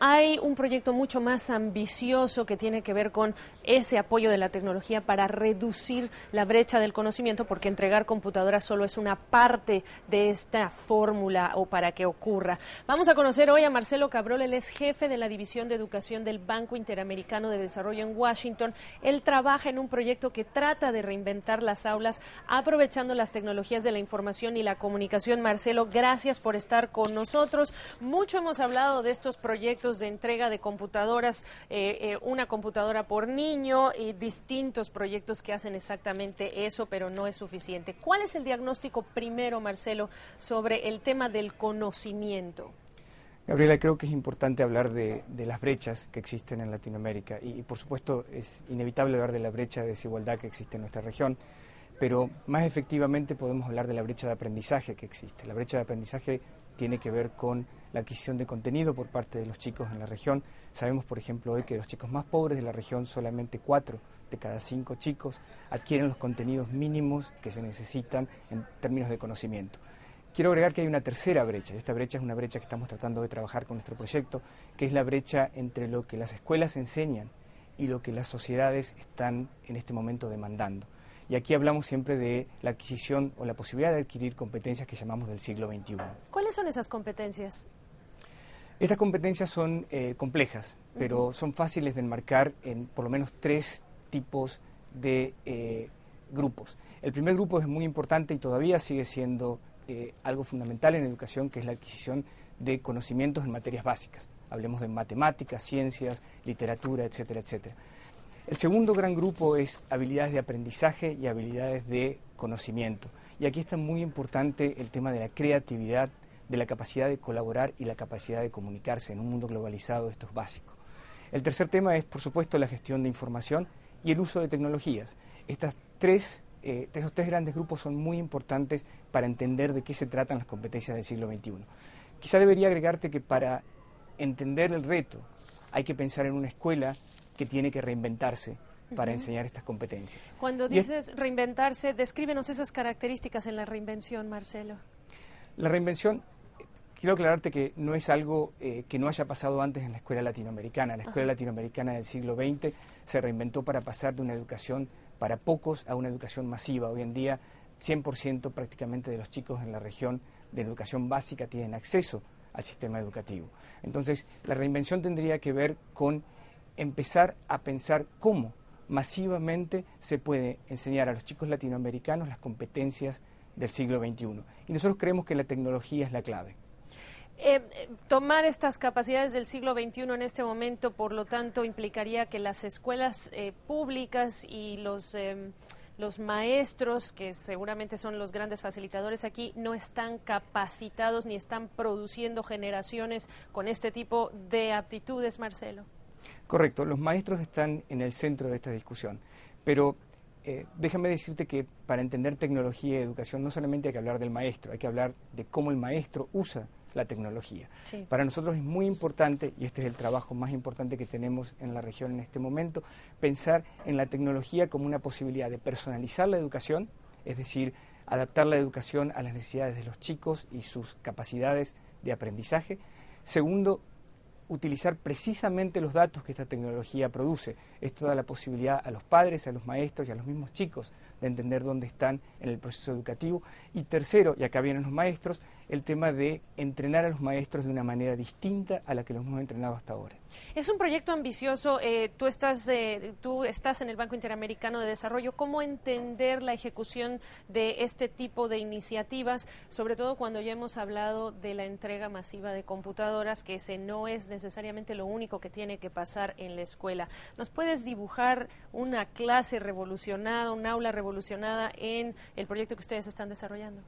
Hay un proyecto mucho más ambicioso que tiene que ver con ese apoyo de la tecnología para reducir la brecha del conocimiento, porque entregar computadoras solo es una parte de esta fórmula o para que ocurra. Vamos a conocer hoy a Marcelo Cabrol, él es jefe de la División de Educación del Banco Interamericano de Desarrollo en Washington. Él trabaja en un proyecto que trata de reinventar las aulas aprovechando las tecnologías de la información y la comunicación. Marcelo, gracias por estar con nosotros. Mucho hemos hablado de estos proyectos de entrega de computadoras, una computadora por niño y distintos proyectos que hacen exactamente eso, pero no es suficiente. ¿Cuál es el diagnóstico primero, Marcelo, sobre el tema del conocimiento? Gabriela, creo que es importante hablar de las brechas que existen en Latinoamérica y por supuesto es inevitable hablar de la brecha de desigualdad que existe en nuestra región, pero más efectivamente podemos hablar de la brecha de aprendizaje que existe. La brecha de aprendizaje tiene que ver con la adquisición de contenido por parte de los chicos en la región. Sabemos, por ejemplo, hoy que los chicos más pobres de la región, solamente 4 de cada 5 chicos adquieren los contenidos mínimos que se necesitan en términos de conocimiento. Quiero agregar que hay una tercera brecha, y esta brecha es una brecha que estamos tratando de trabajar con nuestro proyecto, que es la brecha entre lo que las escuelas enseñan y lo que las sociedades están en este momento demandando. Y aquí hablamos siempre de la adquisición o la posibilidad de adquirir competencias que llamamos del siglo XXI. ¿Cuáles son esas competencias? Estas competencias son complejas, pero son fáciles de enmarcar en por lo menos 3 tipos de grupos. El primer grupo es muy importante y todavía sigue siendo algo fundamental en educación, que es la adquisición de conocimientos en materias básicas. Hablemos de matemáticas, ciencias, literatura, etcétera, etcétera. El segundo gran grupo es habilidades de aprendizaje y habilidades de conocimiento. Y aquí está muy importante el tema de la creatividad, de la capacidad de colaborar y la capacidad de comunicarse. En un mundo globalizado esto es básico. El tercer tema es, por supuesto, la gestión de información y el uso de tecnologías. Esos tres grandes grupos son muy importantes para entender de qué se tratan las competencias del siglo XXI. Quizá debería agregarte que para entender el reto hay que pensar en una escuela que tiene que reinventarse para enseñar estas competencias. Cuando dices reinventarse, descríbenos esas características en la reinvención, Marcelo. La reinvención, quiero aclararte que no es algo que no haya pasado antes en la escuela latinoamericana. La escuela latinoamericana del siglo XX se reinventó para pasar de una educación para pocos a una educación masiva. Hoy en día, 100% prácticamente de los chicos en la región de educación básica tienen acceso al sistema educativo. Entonces, la reinvención tendría que ver con empezar a pensar cómo masivamente se puede enseñar a los chicos latinoamericanos las competencias del siglo XXI. Y nosotros creemos que la tecnología es la clave. Tomar estas capacidades del siglo XXI en este momento, por lo tanto, implicaría que las escuelas públicas y los maestros, que seguramente son los grandes facilitadores aquí, no están capacitados ni están produciendo generaciones con este tipo de aptitudes, Marcelo. Correcto, los maestros están en el centro de esta discusión, pero déjame decirte que para entender tecnología y educación no solamente hay que hablar del maestro, hay que hablar de cómo el maestro usa la tecnología. Sí. Para nosotros es muy importante, y este es el trabajo más importante que tenemos en la región en este momento, pensar en la tecnología como una posibilidad de personalizar la educación, es decir, adaptar la educación a las necesidades de los chicos y sus capacidades de aprendizaje. Segundo, utilizar precisamente los datos que esta tecnología produce. Esto da la posibilidad a los padres, a los maestros y a los mismos chicos de entender dónde están en el proceso educativo. Y tercero, y acá vienen los maestros, el tema de entrenar a los maestros de una manera distinta a la que los hemos entrenado hasta ahora. Es un proyecto ambicioso. Tú estás en el Banco Interamericano de Desarrollo. ¿Cómo entender la ejecución de este tipo de iniciativas, sobre todo cuando ya hemos hablado de la entrega masiva de computadoras, que ese no es necesariamente lo único que tiene que pasar en la escuela? ¿Nos puedes dibujar una clase revolucionada, un aula revolucionada en el proyecto que ustedes están desarrollando?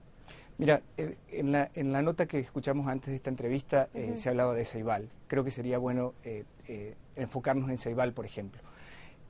Mira, en la nota que escuchamos antes de esta entrevista se hablaba de Ceibal. Creo que sería bueno enfocarnos en Ceibal, por ejemplo.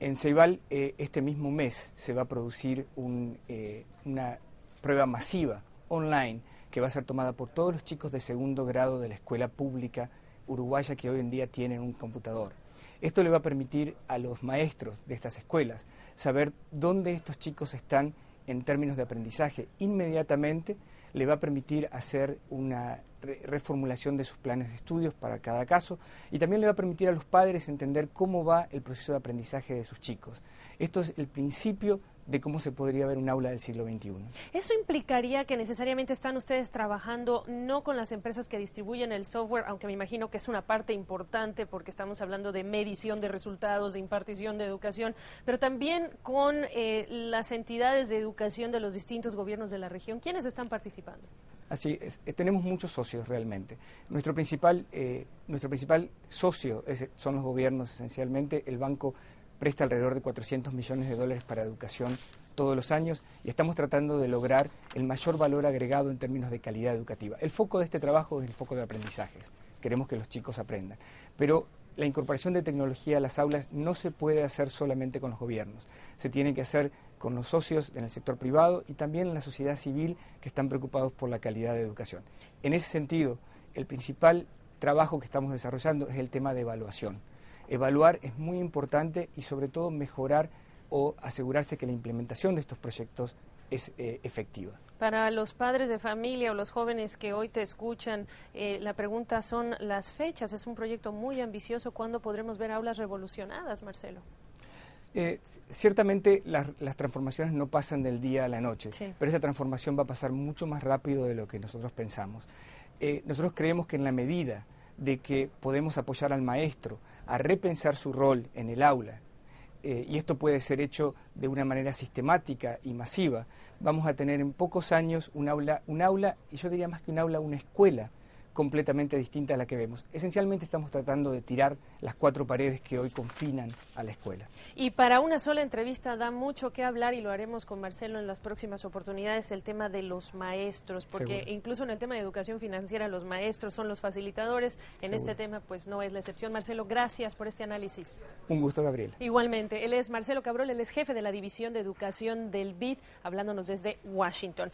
En Ceibal este mismo mes se va a producir una prueba masiva online que va a ser tomada por todos los chicos de segundo grado de la escuela pública uruguaya que hoy en día tienen un computador. Esto le va a permitir a los maestros de estas escuelas saber dónde estos chicos están en términos de aprendizaje inmediatamente. le va a permitir hacer una reformulación de sus planes de estudios para cada caso y también le va a permitir a los padres entender cómo va el proceso de aprendizaje de sus chicos. Esto es el principio de cómo se podría ver un aula del siglo XXI. ¿Eso implicaría que necesariamente están ustedes trabajando no con las empresas que distribuyen el software, aunque me imagino que es una parte importante porque estamos hablando de medición de resultados, de impartición de educación, pero también con las entidades de educación de los distintos gobiernos de la región? ¿Quiénes están participando? Así es, tenemos muchos socios realmente. Nuestro principal socio son los gobiernos esencialmente. El banco presta alrededor de $400 millones para educación todos los años y estamos tratando de lograr el mayor valor agregado en términos de calidad educativa. El foco de este trabajo es el foco de aprendizajes. Queremos que los chicos aprendan. Pero la incorporación de tecnología a las aulas no se puede hacer solamente con los gobiernos. Se tiene que hacer con los socios en el sector privado y también en la sociedad civil que están preocupados por la calidad de educación. En ese sentido, el principal trabajo que estamos desarrollando es el tema de evaluación. Evaluar es muy importante y sobre todo mejorar o asegurarse que la implementación de estos proyectos es efectiva. Para los padres de familia o los jóvenes que hoy te escuchan, la pregunta son las fechas. Es un proyecto muy ambicioso. ¿Cuándo podremos ver aulas revolucionadas, Marcelo? Ciertamente las transformaciones no pasan del día a la noche, sí, pero esa transformación va a pasar mucho más rápido de lo que nosotros pensamos. Nosotros creemos que en la medida de que podemos apoyar al maestro a repensar su rol en el aula, y esto puede ser hecho de una manera sistemática y masiva, vamos a tener en pocos años un aula, y yo diría más que un aula, una escuela completamente distinta a la que vemos. Esencialmente estamos tratando de tirar las 4 paredes que hoy confinan a la escuela. Y para una sola entrevista da mucho que hablar y lo haremos con Marcelo en las próximas oportunidades, el tema de los maestros, porque seguro, incluso en el tema de educación financiera los maestros son los facilitadores, en seguro, este tema pues no es la excepción. Marcelo, gracias por este análisis. Un gusto, Gabriela. Igualmente, él es Marcelo Cabrol, él es jefe de la División de Educación del BID, hablándonos desde Washington.